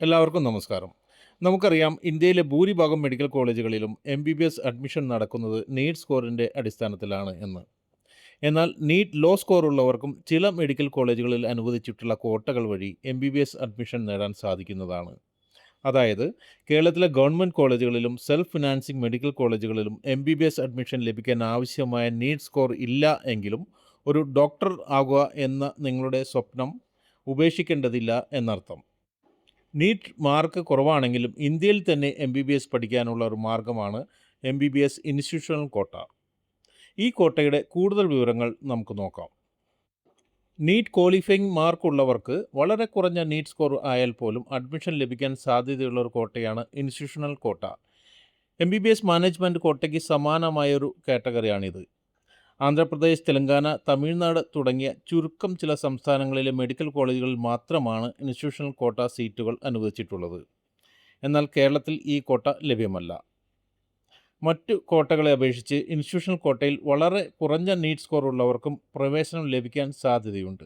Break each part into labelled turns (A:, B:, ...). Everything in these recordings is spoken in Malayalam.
A: എല്ലാവർക്കും നമസ്കാരം. നമുക്കറിയാം ഇന്ത്യയിലെ ഭൂരിഭാഗം മെഡിക്കൽ കോളേജുകളിലും എം.ബി.ബി.എസ് അഡ്മിഷൻ നടക്കുന്നത് നീറ്റ് സ്കോറിൻ്റെ അടിസ്ഥാനത്തിലാണ് എന്ന്. എന്നാൽ നീറ്റ് ലോ സ്കോർ ഉള്ളവർക്കും ചില മെഡിക്കൽ കോളേജുകളിൽ അനുവദിച്ചിട്ടുള്ള ക്വോട്ടകൾ വഴി എം.ബി.ബി.എസ് അഡ്മിഷൻ നേടാൻ സാധിക്കുന്നതാണ്. അതായത് കേരളത്തിലെ ഗവൺമെൻറ് കോളേജുകളിലും സെൽഫ് ഫിനാൻസിംഗ് മെഡിക്കൽ കോളേജുകളിലും എം.ബി.ബി.എസ് അഡ്മിഷൻ ലഭിക്കാൻ ആവശ്യമായ നീറ്റ് സ്കോർ ഇല്ല എങ്കിലും ഒരു ഡോക്ടർ ആകുക എന്ന നിങ്ങളുടെ സ്വപ്നം ഉപേക്ഷിക്കേണ്ടതില്ല എന്നർത്ഥം. നീറ്റ് മാർക്ക് കുറവാണെങ്കിലും ഇന്ത്യയിൽ തന്നെ എം.ബി.ബി.എസ് പഠിക്കാനുള്ള ഒരു മാർഗ്ഗമാണ് എം.ബി.ബി.എസ് ഇൻസ്റ്റിറ്റ്യൂഷണൽ ക്വോട്ട. ഈ ക്വോട്ടയുടെ കൂടുതൽ വിവരങ്ങൾ നമുക്ക് നോക്കാം. നീറ്റ് ക്വാളിഫയിങ് മാർക്ക് ഉള്ളവർക്ക് വളരെ കുറഞ്ഞ നീറ്റ് സ്കോർ ആയാൽ പോലും അഡ്മിഷൻ ലഭിക്കാൻ സാധ്യതയുള്ള ഒരു ക്വോട്ടയാണ് ഇൻസ്റ്റിറ്റ്യൂഷണൽ ക്വോട്ട. എം.ബി.ബി.എസ് മാനേജ്മെൻറ്റ് ക്വോട്ടയ്ക്ക് സമാനമായൊരു കാറ്റഗറിയാണിത്. ആന്ധ്രാപ്രദേശ്, തെലങ്കാന, തമിഴ്നാട് തുടങ്ങിയ ചുരുക്കം ചില സംസ്ഥാനങ്ങളിലെ മെഡിക്കൽ കോളേജുകളിൽ മാത്രമാണ് ഇൻസ്റ്റിറ്റ്യൂഷണൽ ക്വോട്ട സീറ്റുകൾ അനുവദിച്ചിട്ടുള്ളത്. എന്നാൽ കേരളത്തിൽ ഈ ക്വോട്ട ലഭ്യമല്ല. മറ്റു ക്വോട്ടകളെ അപേക്ഷിച്ച് ഇൻസ്റ്റിറ്റ്യൂഷണൽ ക്വോട്ടയിൽ വളരെ കുറഞ്ഞ നീറ്റ് സ്കോർ ഉള്ളവർക്കും പ്രവേശനം ലഭിക്കാൻ സാധ്യതയുണ്ട്.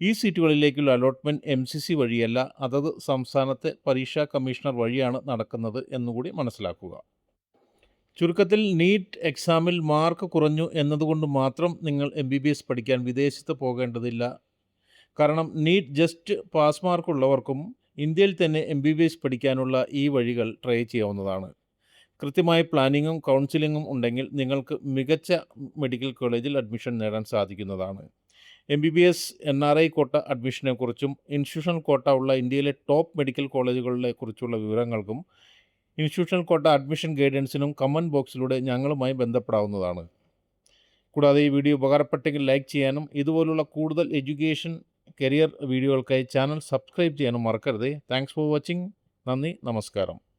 A: ഈ സീറ്റുകളിലേക്കുള്ള അലോട്ട്മെൻറ്റ് എം.സി.സി വഴിയല്ല, അതത് സംസ്ഥാനത്തെ പരീക്ഷാ കമ്മീഷണർ വഴിയാണ് നടക്കുന്നത് എന്നുകൂടി മനസ്സിലാക്കുക. ചുരുക്കത്തിൽ നീറ്റ് എക്സാമിൽ മാർക്ക് കുറഞ്ഞു എന്നതുകൊണ്ട് മാത്രം നിങ്ങൾ എം.ബി.ബി.എസ് പഠിക്കാൻ വിദേശത്ത് പോകേണ്ടതില്ല. കാരണം നീറ്റ് ജസ്റ്റ് പാസ് മാർക്ക് ഉള്ളവർക്കും ഇന്ത്യയിൽ തന്നെ എം.ബി.ബി.എസ് പഠിക്കാനുള്ള ഈ വഴികൾ ട്രൈ ചെയ്യാവുന്നതാണ്. കൃത്യമായ പ്ലാനിങ്ങും കൗൺസിലിങ്ങും ഉണ്ടെങ്കിൽ നിങ്ങൾക്ക് മികച്ച മെഡിക്കൽ കോളേജിൽ അഡ്മിഷൻ നേടാൻ സാധിക്കുന്നതാണ്. MBBS NRI quota അഡ്മിഷനെക്കുറിച്ചും institutional quota ഉള്ള ഇന്ത്യയിലെ ടോപ്പ് മെഡിക്കൽ കോളേജുകളെ കുറിച്ചുള്ള വിവരങ്ങൾക്കും ഇൻസ്റ്റിറ്റ്യൂഷണൽ ക്വോട്ട അഡ്മിഷൻ ഗൈഡൻസിനും കമൻറ്റ് ബോക്സിലൂടെ ഞങ്ങളുമായി ബന്ധപ്പെടാവുന്നതാണ്. കൂടാതെ ഈ വീഡിയോ ഉപകാരപ്പെട്ടെങ്കിൽ ലൈക്ക് ചെയ്യാനും ഇതുപോലുള്ള കൂടുതൽ എഡ്യൂക്കേഷൻ കരിയർ വീഡിയോകൾക്കായി ചാനൽ സബ്സ്ക്രൈബ് ചെയ്യാനും മറക്കരുത്. Thanks for watching. നന്ദി, നമസ്കാരം.